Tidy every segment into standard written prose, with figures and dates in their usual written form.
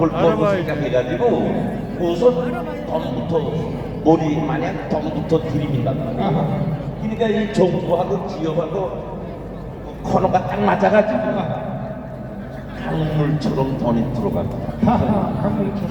거고 생각해가지고 우선 돈부터 머리 마냥 돈부터 들이민단 말이야. 그러니까 이 정부하고 지역하고 코너가 딱 맞아가지고 강물처럼 돈이 들어간다.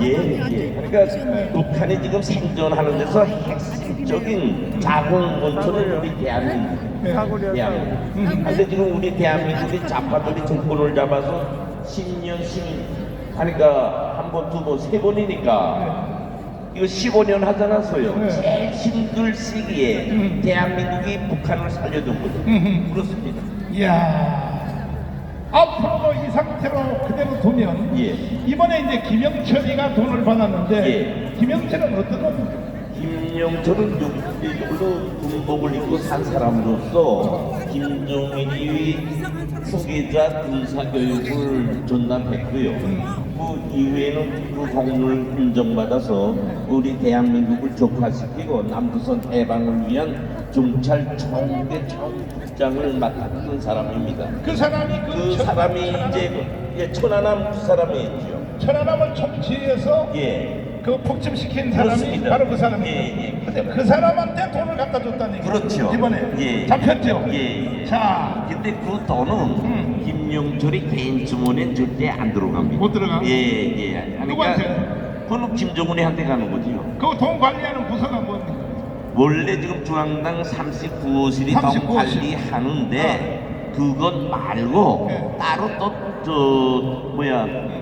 예. 그러니까 북한이 지금 생존하는 데서 핵심적인 자궁 원천을 우리 대한민국. 근데 지금 우리 대한민국이 좌파들이 정권을 잡아서 10년, 10년 하니까 한 번, 두 번, 세 번이니까 이거 15년 하잖아 소요. 제일 힘들 시기에 대한민국이 북한을 살려준 거죠. 그렇습니다. 이야. 앞으로도 이 상태로 그대로 두면 이번에 이제 김영철이가 돈을 받았는데 김영철은 어떤 겁니까? 김영철은 육대적으로 군복을 입고 산 사람으로서 김정일이 후계자 군사교육을 전담했고요. 그 이후에는 그 공로를 인정받아서 우리 대한민국을 격화시키고 남조선 해방을 위한 정찰 총대 총국장을 맡았던 사람입니다. 그 사람이 그 사람이 이제 천안함 그 사람이었죠. 천안함을 총지해서 그 폭침시킨 사람이 그렇습니다. 바로 그 사람이에요. 근데 그 사람한테 돈을 갖다 줬다는 얘기죠. 그렇죠. 이번에 잡혔죠. 자, 근데 그 돈은 김영철이 개인 주머니에 절대 안 들어갑니다. 못 들어가? 그러니까 누구한테? 그건 김정은이한테 가는 거지요. 그 돈 관리하는 부서가 뭡니까? 원래 지금 중앙당 39호실이 돈 39호실. 관리하는데 그것 말고 따로 또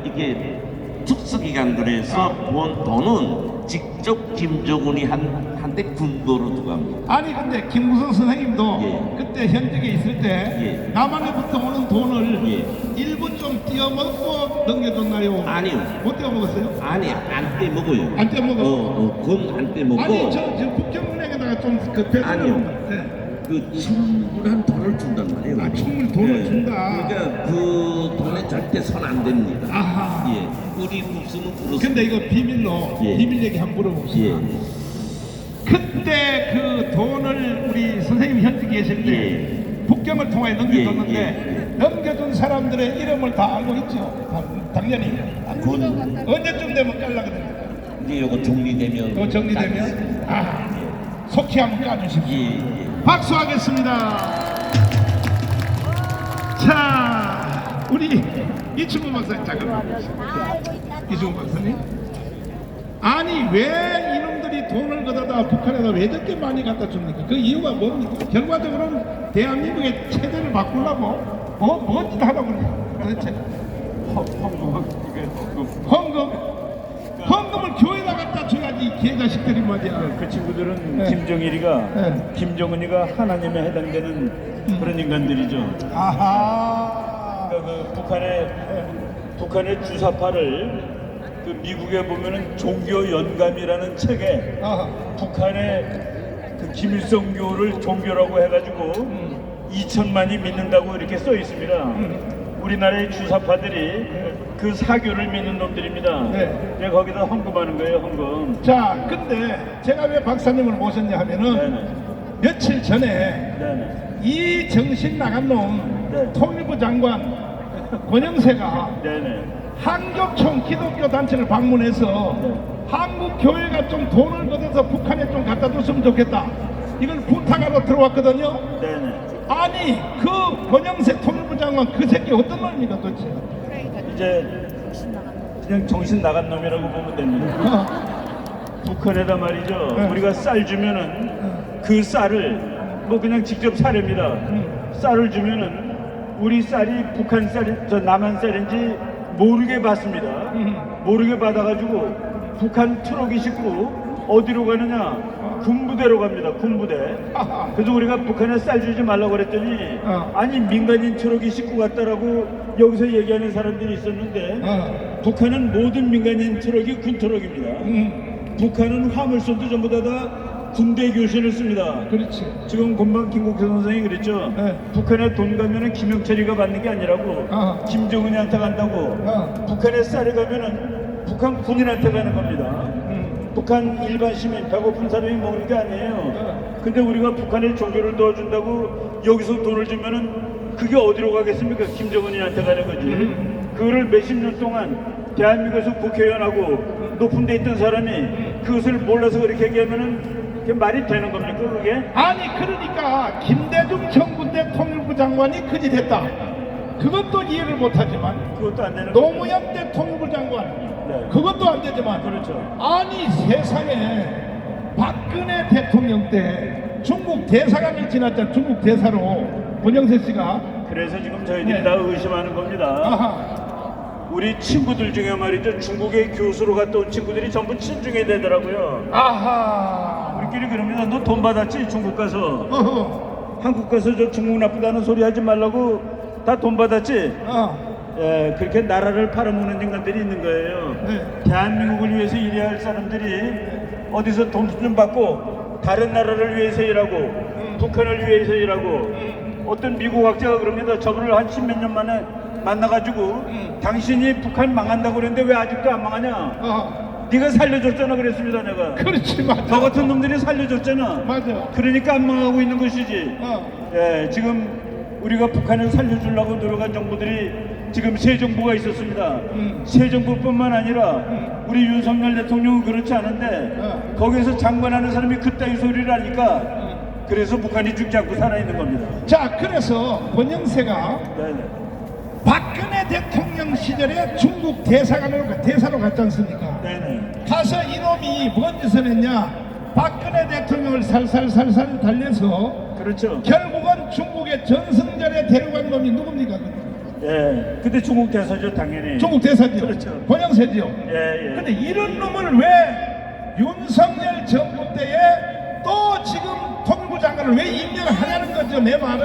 이게 특수기관들에서 본 돈은 직접 김정은이 한테 군도로 두고 합니다. 아니 근데 김무성 선생님도 그때 현직에 있을 때 남한에부터 오는 돈을 일부 좀 띄어먹고 넘겨줬나요? 아니요. 못 띄어먹었어요? 아니 안 떼먹어요. 안 떼먹어? 그건 안 떼먹고. 아니 저 국정은행에다가 좀그 아니요. 그 충분한 돈을 준단 말이에요. 충분히 돈을 준다. 그러니까 그 돈에 절대 손 안 댑니다. 아하. 우리 국수는 그렇습니다. 근데 이거 비밀로 비밀 얘기 한번 물어봅시다. 그때 그 돈을 우리 선생님 현직 계실 때 북경을 통해 넘겨줬는데 넘겨준 사람들의 이름을 다 알고 있죠. 당연히. 언제쯤 되면 깔라거든요. 이제 이거 정리되면. 또 정리되면 속히 한번 까주십시오. 박수하겠습니다. 자, 우리 이충훈 박사님 잠깐만. 이충훈 박사님. 아니 왜 이놈들이 돈을 걷어다 북한에다 왜 이렇게 많이 갖다 줍니까? 그 이유가 뭡니까? 결과적으로는 대한민국의 체제를 바꾸려고 뭐 짓 하다 보니까 도대체 헌금을 교회에다 갖다 줘야지 개자식들이 말이야. 그 친구들은 김정일이가 김정은이가 하나님에 해당되는 그런 인간들이죠. 아하. 그러니까 그 북한의 주사파를 그 미국에 보면은 종교 연감이라는 책에 북한의 그 김일성교를 종교라고 해가지고 2천만이 믿는다고 이렇게 써 있습니다. 우리나라의 주사파들이 그 사교를 믿는 놈들입니다. 제가 거기다 헌금하는 거예요, 헌금. 자, 근데 제가 왜 박사님을 모셨냐 하면은 며칠 전에 이 정신 나간 놈 통일부 장관 권영세가 한교총 기독교 단체를 방문해서 한국 교회가 좀 돈을 걷어서 북한에 좀 갖다 줬으면 좋겠다. 이걸 부탁하러 들어왔거든요. 아니 그 권영세 통일부 장관 그 새끼 어떤 놈입니까 도대체? 이제 그냥 정신 나간 놈이라고 보면 됩니다. 북한에다 말이죠. 우리가 쌀 주면은 그 쌀을 뭐 그냥 직접 사렵니다. 쌀을 주면은 우리 쌀이 북한 쌀이 저 남한 쌀인지 모르게 받습니다. 모르게 받아가지고 북한 트럭이 싣고 어디로 가느냐? 군부대로 갑니다. 군부대. 그래서 우리가 북한에 쌀 주지 말라고 그랬더니 아니 민간인 트럭이 싣고 갔다라고 여기서 얘기하는 사람들이 있었는데 북한은 모든 민간인 트럭이 군 트럭입니다. 북한은 화물선도 전부 다 군대 교신을 씁니다. 그렇지. 지금 금방 김국태 선생이 그랬죠. 북한에 돈 가면은 김영철이가 받는 게 아니라고 김정은이한테 간다고. 북한에 쌀이 가면은 북한 군인한테 가는 겁니다. 북한 일반 시민 배고픈 사람이 먹는 게 아니에요. 근데 우리가 북한에 종교를 도와준다고 여기서 돈을 주면은 그게 어디로 가겠습니까? 김정은이한테 가는 거지. 그거를 몇십 년 동안 대한민국에서 국회의원하고 높은 데 있던 사람이 그것을 몰라서 그렇게 얘기하면은 그게 말이 되는 겁니까 그게? 아니 그러니까 김대중 정부 때 통일부 장관이 그짓했다. 그것도 이해를 못하지만 그것도 안 되는 노무현 때 통일부 장관 네. 그것도 안 되지만 그렇죠. 아니 세상에 박근혜 대통령 때 중국 대사관을 지났잖아. 중국 대사로 권영세 씨가. 그래서 지금 저희들이 네. 다 의심하는 겁니다. 아하. 우리 친구들 중에 말이죠. 중국에 교수로 갔다 온 친구들이 전부 친중이 되더라고요. 아하. 우리끼리 그럽니다. 너 돈 받았지? 중국 가서. 어허. 한국 가서 저 중국 나쁘다는 소리 하지 말라고 다 돈 받았지? 예, 그렇게 나라를 팔아먹는 인간들이 있는 거예요. 네. 대한민국을 위해서 일해야 할 사람들이 어디서 돈 좀 받고 다른 나라를 위해서 일하고 북한을 위해서 일하고 어떤 미국 학자가 그럽니다. 저분을 한 10몇 년 만에 만나가지고 당신이 북한 망한다고 그랬는데 왜 아직도 안 망하냐? 어허. 네가 살려줬잖아 그랬습니다 내가. 그렇지 맞아. 너 같은 놈들이 살려줬잖아. 맞아. 그러니까 안 망하고 있는 것이지. 어. 예, 지금 우리가 북한을 살려주려고 노력한 정부들이 지금 새 정부가 있었습니다. 새 정부뿐만 아니라 우리 윤석열 대통령은 그렇지 않은데 거기에서 장관하는 사람이 그따위 소리를 하니까 그래서 북한이 죽지 않고 살아있는 겁니다. 자 그래서 권영세가 네네. 박근혜 대통령 시절에 중국 대사로 갔지 않습니까? 네네. 가서 이놈이 뭔 짓을 했냐? 박근혜 대통령을 살살살살 달래서 그렇죠. 결국은 중국의 전승절에 데려간 놈이 누굽니까? 예. 근데 중국 대사죠 당연히. 중국 대사지요. 그렇죠. 권영세지요. 예, 예. 근데 이런 놈을 왜 윤석열 정부 때에 또 지금 통일부 장관을 왜 임명하냐는 거죠. 내 말은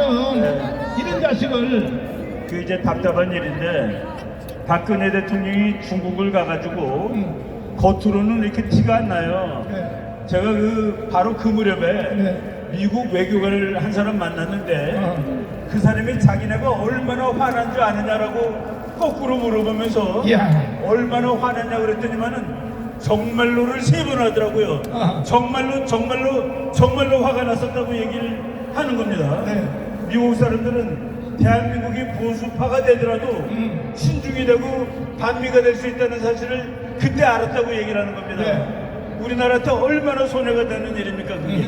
이런 자식을. 그 이제 답답한 일인데 박근혜 대통령이 중국을 가가지고 겉으로는 이렇게 티가 안 나요. 네. 제가 바로 그 무렵에 네. 미국 외교관을 한 사람 만났는데 그 사람이 자기네가 얼마나 화난 줄 아느냐라고 거꾸로 물어보면서 이야. 얼마나 화났냐 그랬더니만은 정말로를 3번 하더라고요. 정말로 화가 났었다고 얘기를 하는 겁니다. 네. 미국 사람들은 대한민국이 보수파가 되더라도 신중이 되고 반미가 될 수 있다는 사실을 그때 알았다고 얘기를 하는 겁니다. 네. 우리나라한테 얼마나 손해가 되는 일입니까 그게?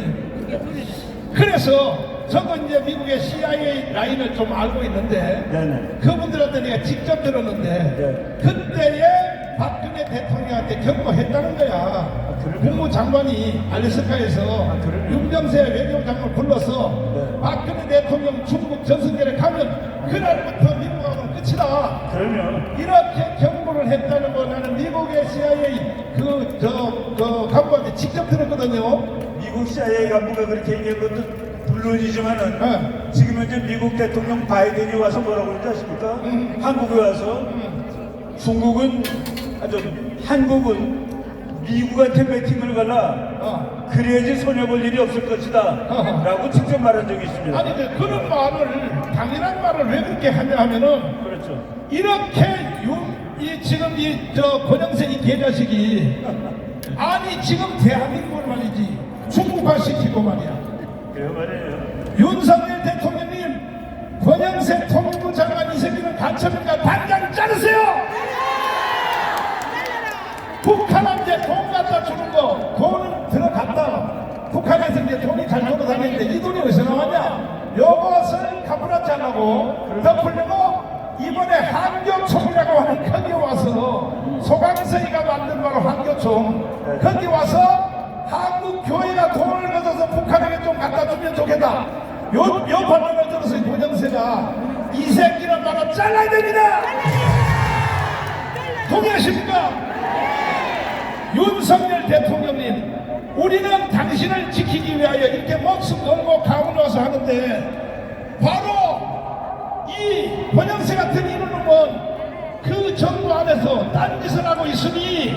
그래서 저도 이제 미국의 CIA 라인을 좀 알고 있는데 네네. 그분들한테 내가 직접 들었는데 네. 그때에 박근혜 대통령한테 경고했다는 거야. 국무장관이 알래스카에서 윤병세 외교장관을 불러서 네. 박근혜 대통령 중국 전승절에 가면 그날부터 미국하고는 끝이다. 그러면 이렇게 경고를 했다는 거 나는 미국의 CIA 간부한테 직접 들었거든요. 미국 CIA 간부가 그렇게 얘기한 것도 물론이지만은 네. 지금 현재 미국 대통령 바이든이 와서 뭐라고 그러지 아십니까? 한국에 와서 중국은 한국은 미국한테 배팅을 갈라 그래야지 손해볼 일이 없을 것이다 라고 직접 말한 적이 있습니다. 아니 그런 말을 당연한 말을 왜 그렇게 하냐 하면은 그렇죠. 이렇게 지금 권영세 이 개자식이 아니 지금 대한민국을 말이지 중국화 시키고 말이야. 그래요 말이에요. 윤석열 대통령님 권영세 통일부 장관 이 새끼는 간첩인가 당장 자르세요. 북한한테 돈 갖다 주는 거 돈은 들어갔다. 북한에서 이제 돈이 잘 돌아다니는데 이 돈이 어디서 나왔냐? 요것을 가물하지 않고 덮으려고 이번에 한교총이라고 하는 거기 와서 소강서이가 만든 바로 한교총 거기 와서 한국 교회가 돈을 걷어서 북한에게 좀 갖다 주면 좋겠다. 요 발언을 들어서 권영세가 이 새끼는 바로 잘라야 됩니다. 동의하십니까? 윤석열 대통령님, 우리는 당신을 지키기 위하여 이렇게 목숨 걸고 강원 와서 하는데 바로 이 권영세 같은 이놈은 그 정부 안에서 딴짓을 하고 있으니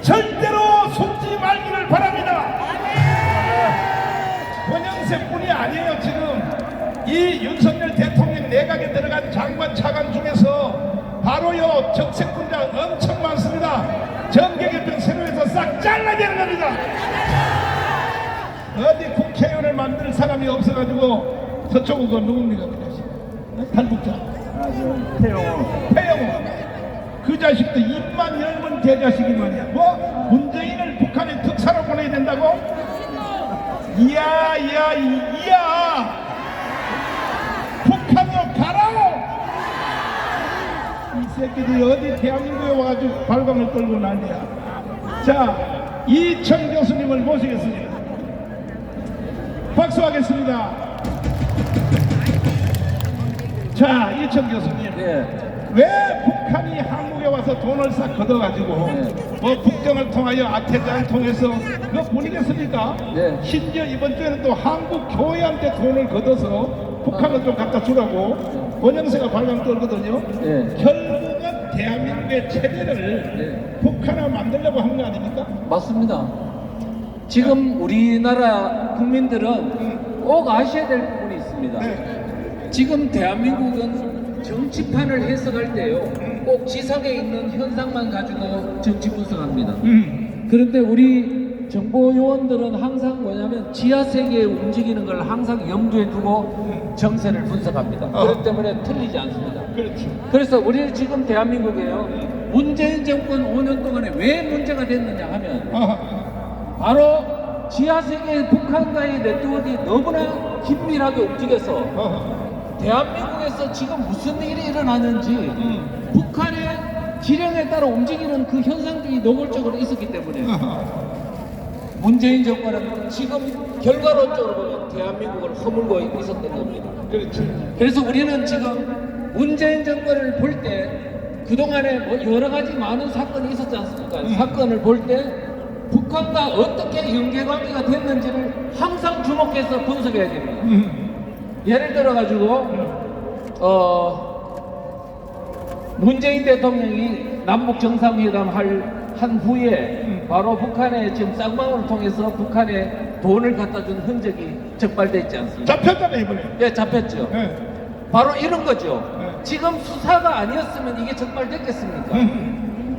절대로 속지 말기를 바랍니다. 권영세뿐이 아니에요. 지금 이 윤석열 대통령 내각에 들어간 장관 차관 중에서 바로요 적색군자 엄청 많습니다. 정계개편 새로해서 싹 잘라야 되는 겁니다. 어디 국회의원을 만들 사람이 없어가지고 저쪽은 그 누굽니까? 탈북자 태영호. 태영호 그 자식도 입만 열면 개자식이 말이야. 뭐 문재인을 북한에 특사로 보내야 된다고? 이야 북한으로 가라고. 이 새끼들이 어디 대한민국에 와가지고 발광을 떨고 난리야. 자, 이천 교수님을 모시겠습니다. 박수하겠습니다. 자, 이천 교수님. 네. 왜 북한이 한국에 와서 돈을 싹 걷어가지고 뭐 국정을 통하여 아태장을 통해서 그거 보내겠습니까? 네. 심지어 이번 주에는 또 한국 교회한테 돈을 걷어서 북한을 좀 갖다 주라고 원영세가 발광 떨거든요. 네. 결국은 대한민국의 체제를 네. 북한화 만들려고 하는 거 아닙니까? 맞습니다. 지금 우리나라 국민들은 꼭 아셔야 될 부분이 있습니다. 네. 지금 대한민국은 정치판을 해석할 때요, 꼭 지상에 있는 현상만 가지고 정치 분석합니다. 그런데 우리 정보 요원들은 항상 뭐냐면 지하 세계에 움직이는 걸 항상 염두에 두고 정세를 분석합니다. 그렇기 때문에 틀리지 않습니다. 그렇지. 그래서 우리는 지금 대한민국에요, 문재인 정권 5년 동안에 왜 문제가 됐느냐 하면 바로 지하 세계 북한과의 네트워크가 너무나 긴밀하게 움직여서 대한민국에서 지금 무슨 일이 일어나는지 북한의 지령에 따라 움직이는 그 현상들이 노골적으로 있었기 때문에 문재인 정권은 지금 결과론적으로 보면 대한민국을 허물고 있었던 겁니다. 그렇지. 그래서 우리는 지금 문재인 정권을 볼 때 그동안에 뭐 여러 가지 많은 사건이 있었지 않습니까? 사건을 볼 때 북한과 어떻게 연계관계가 됐는지를 항상 주목해서 분석해야 됩니다. 예를 들어 가지고 문재인 대통령이 남북 정상회담 한 후에 바로 북한에 지금 쌍방울을 통해서 북한에 돈을 갖다 준 흔적이 적발돼 있지 않습니까? 잡혔잖아 이번에. 예, 잡혔죠. 네. 바로 이런 거죠. 네. 지금 수사가 아니었으면 이게 적발됐겠습니까?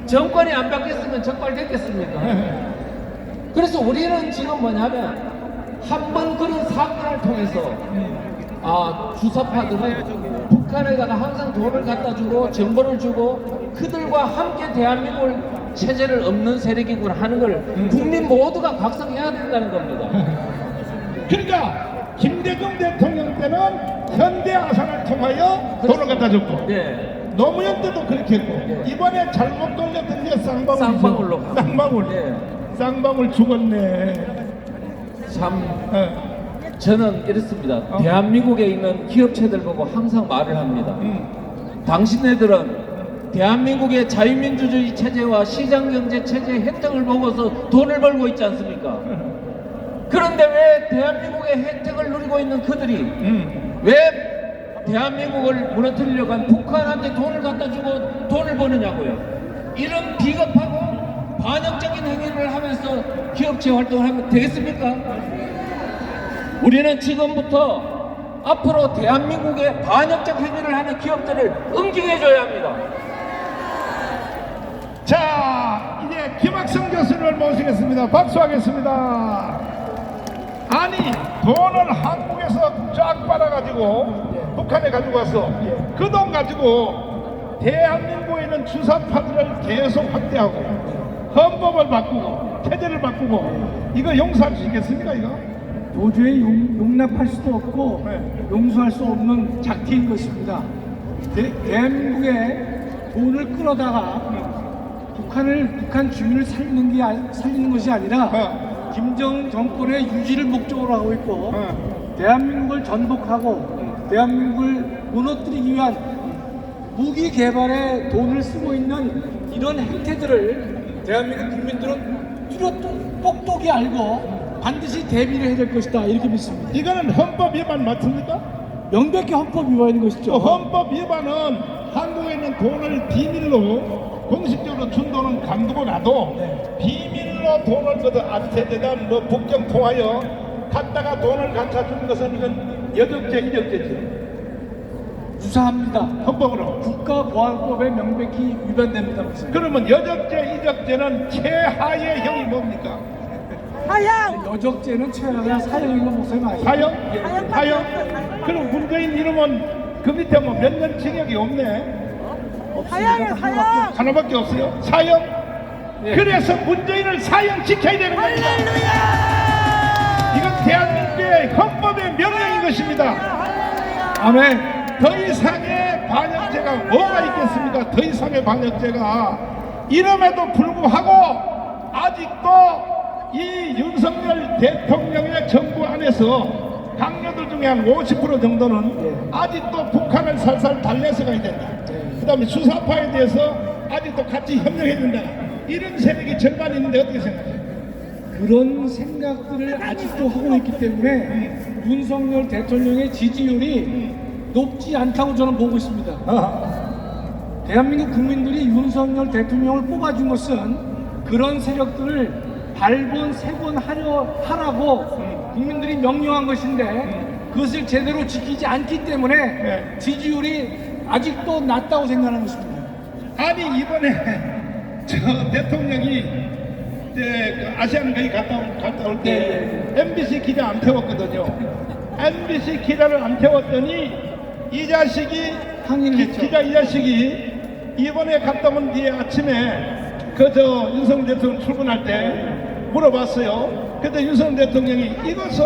정권이 안 바뀌었으면 적발됐겠습니까? 그래서 우리는 지금 뭐냐면 한 번 그런 사건을 통해서 주사파들은 북한에다가 항상 돈을 갖다 주고 정보를 주고 그들과 함께 대한민국을 체제를 없는 세력이구나 하는 걸 국민 모두가 각성해야 된다는 겁니다. 그러니까 김대중 대통령 때는 현대아산을 통하여 돈을 갖다 줬고 네. 노무현 때도 그렇게 했고 네. 이번에 잘못 걸렸던 게 쌍방울로 가고. 쌍방울. 네. 쌍방울 죽었네. 참 네. 저는 이렇습니다. 대한민국에 있는 기업체들 보고 항상 말을 합니다. 당신네들은 대한민국의 자유민주주의 체제와 시장경제 체제의 혜택을 보고서 돈을 벌고 있지 않습니까? 그런데 왜 대한민국의 혜택을 누리고 있는 그들이 왜 대한민국을 무너뜨리려고 한 북한한테 돈을 갖다 주고 돈을 버느냐고요. 이런 비겁하고 반역적인 행위를 하면서 기업체 활동을 하면 되겠습니까? 우리는 지금부터 앞으로 대한민국의 반역적 행위를 하는 기업들을 응징해줘야 합니다. 자, 이제 김학성 교수님을 모시겠습니다. 박수하겠습니다. 아니, 돈을 한국에서 쫙 받아가지고 북한에 가지고 왔어. 그 돈 가지고 대한민국에 있는 주사파들을 계속 확대하고 헌법을 바꾸고 체제를 바꾸고 이거 용서할 수 있겠습니까 이거? 도저히 용납할 수도 없고 네. 용서할 수 없는 작태인 것입니다. 대한민국에 돈을 끌어다가 북한 주민을 살리는 것이 아니라 김정은 정권의 유지를 목적으로 하고 있고 대한민국을 전복하고 대한민국을 무너뜨리기 위한 무기 개발에 돈을 쓰고 있는 이런 행태들을 대한민국 국민들은 뚜렷 똑똑히 알고 반드시 대비를 해야 될 것이다 이렇게 믿습니다. 이거는 헌법 위반 맞습니까? 명백히 헌법 위반인 것이죠. 헌법 위반은 한국에 있는 돈을 비밀로 공식적으로 준 돈은 감독을 놔도 비밀로 돈을 걷어 아태재단 뭐 북경 통하여 갖다가 돈을 갖다 주는 것은 이건 여적죄 이적죄죠. 유사합니다. 헌법으로. 국가보안법에 명백히 위반됩니다. 그러면 여적죄 이적죄는 최하의 형이 뭡니까? 여적죄는 최하가 사형인 거 목소리 아시죠? 사형? 사형? 그럼 문재인 이름은 그 밑에 뭐 몇 년 징역이 없네. 사형, 사형. 하나밖에 없어요. 사형. 그래서 문재인을 사형시켜야 되는 겁니다. 이건 대한민국의 헌법의 명령인 것입니다. 아멘. 더 이상의 반역죄가 뭐가 있겠습니까? 더 이상의 반역죄가. 이름에도 불구하고 아직도 이 윤석열 대통령의 정부 안에서 강요들 중에 한 50% 정도는 아직도 북한을 살살 달래서 가야 된다. 그 다음에 수사파에 대해서 아직도 같이 협력해야 된다. 이런 세력이 절반 있는데 어떻게 생각하세요? 그런 생각들을 아직도 하고 있기 때문에 윤석열 대통령의 지지율이 높지 않다고 저는 보고 있습니다. 대한민국 국민들이 윤석열 대통령을 뽑아준 것은 그런 세력들을 발본 하라고 국민들이 명령한 것인데 그것을 제대로 지키지 않기 때문에 지지율이 아직도 낮다고 생각하는 것입니다. 아니 이번에 저 대통령이 그 아시안 거기 갔다 올 때 MBC 기자 안 태웠거든요. MBC 기자를 안 태웠더니 이 자식이 항의를 했죠. 기자 이 자식이 이번에 갔다 온 뒤에 아침에 그저 윤석열 대통령 출근할 때 물어봤어요. 그때 윤석열 대통령이 이것은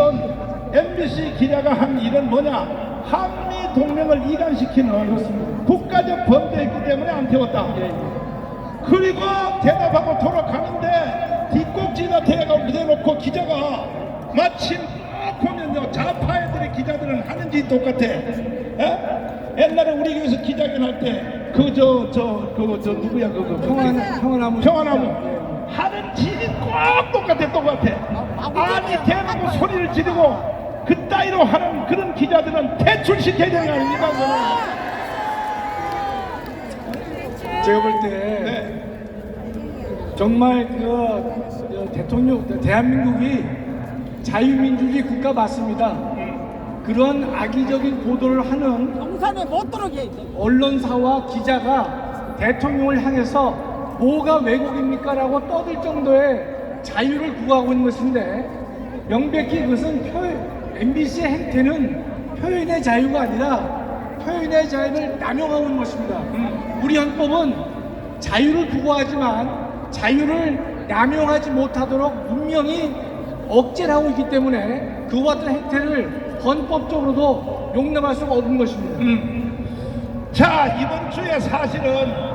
MBC 기자가 한 일은 뭐냐? 한미 동맹을 이간시키는 국가적 범죄였기 때문에 안 태웠다. 그리고 대답하고 돌아가는데 뒷꼭지가 대놓고 기자가 마침 딱 보면요 좌파 애들의 기자들은 하는 짓이 똑같아. 옛날에 우리 교회에서 기자회견 할 때 그 누구야 평화나무 하는 짓이 꼭 똑같아. 아니 대놓고 소리를 지르고 그따위로 하는 그런 기자들은 퇴출시켜야 되는 거 아닙니까? 제가 볼 때 정말 그 대통령 대한민국이 자유민주주의 국가 맞습니다. 그런 악의적인 보도를 하는 영산에 못 들어게 언론사와 기자가 대통령을 향해서 뭐가 왜곡입니까? 라고 떠들 정도의 자유를 구하고 있는 것인데 명백히 그것은 MBC의 행태는 표현의 자유가 아니라 표현의 자유를 남용하고 있는 것입니다. 우리 헌법은 자유를 구하지만 자유를 남용하지 못하도록 분명히 억제를 하고 있기 때문에 그와 같은 행태를 헌법적으로도 용납할 수가 없는 것입니다. 자 이번 주에 사실은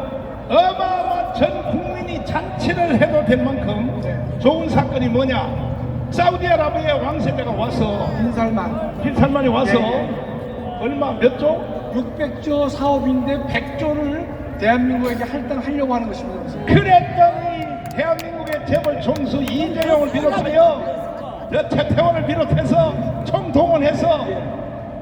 어마어마한 전 국민이 잔치를 해도 될 만큼 좋은 사건이 뭐냐? 사우디아라비아 왕세자가 와서 빈살만이 와서 얼마 몇 조? 600조 사업인데 100조를 대한민국에게 할당하려고 하는 것입니다. 그랬더니 대한민국의 재벌 총수 이재용을 비롯하여 태태원을 비롯해서 총동원해서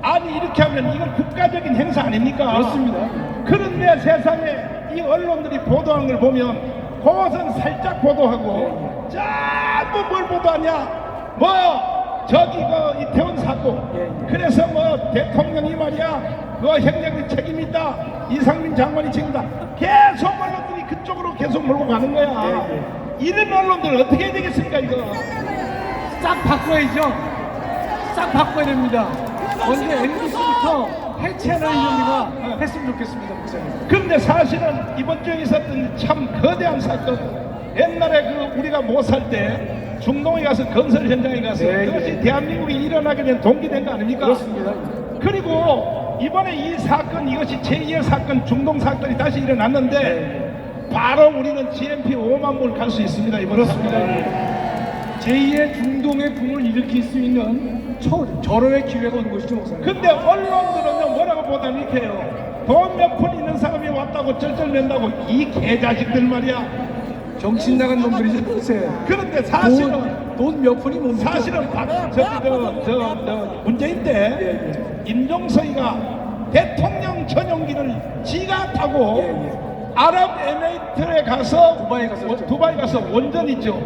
아니 이렇게 하면 이건 국가적인 행사 아닙니까? 그렇습니다. 그런데 세상에 이 언론들이 보도하는 걸 보면 그것은 살짝 보도하고 전부 뭘 보도하냐? 뭐 저기 그 이태원 사고 그래서 뭐 대통령이 말이야 그 행정적 책임이 있다 이상민 장관이 책임이다 계속 언론들이 그쪽으로 계속 몰고 가는 거야. 이런 언론들 어떻게 해야 되겠습니까 이거? 싹 바꿔야죠. 싹 바꿔야 됩니다. 먼저 MBC부터 해체하는 일을 우리가 했으면 좋겠습니다. 목사님. 그런데 사실은 이번 주에 있었던 참 거대한 사건 옛날에 그 우리가 못 살 때 중동에 가서 건설 현장에 가서 그것이 대한민국이 일어나게 된 동기된 거 아닙니까? 그렇습니다. 그리고 이번에 이 사건 이것이 제2의 사건 중동 사건이 다시 일어났는데 바로 우리는 GMP 5만 불 갈 수 있습니다. 이번 사건은. 제2의 중동의 붐을 일으킬 수 있는 절호의 기회가 온 것이죠, 목사님. 근데 언론들은요 뭐라고 보다니 이렇게 해요. 돈 몇 푼 있는 사람이 왔다고 쩔쩔맨다고 이 개자식들 말이야. 정신 나간 놈들이죠, 글쎄. 그런데 사실은 돈 몇 푼이 뭡니까? 사실은 문재인 때 임종석이가 대통령 전용기를 지가 타고 아랍에미레이트에 가서 두바이 가서 원전 있죠.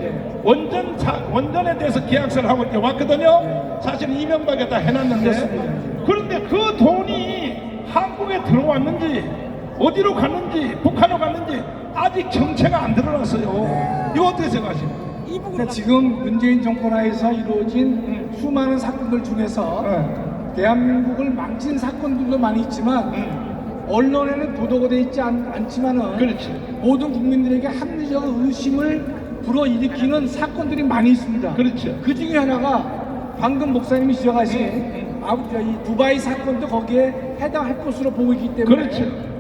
원전에 대해서 계약서를 하고 이렇게 왔거든요. 사실 이명박이 다 해놨는데 그런데 그 돈이 한국에 들어왔는지 어디로 갔는지 북한으로 갔는지 아직 정체가 안 드러났어요. 이거 어떻게 생각하십니까? 그러니까 지금 문재인 정권 하에서 이루어진 수많은 사건들 중에서 대한민국을 망친 사건들도 많이 있지만 언론에는 보도가 돼 있지 않지만은 그렇지. 모든 국민들에게 합리적 의심을 불어일으키는 사건들이 많이 있습니다. 그렇죠. 그 중에 하나가 방금 목사님이 지적하신 이 두바이 사건도 거기에 해당할 것으로 보고 있기 때문에 그렇죠.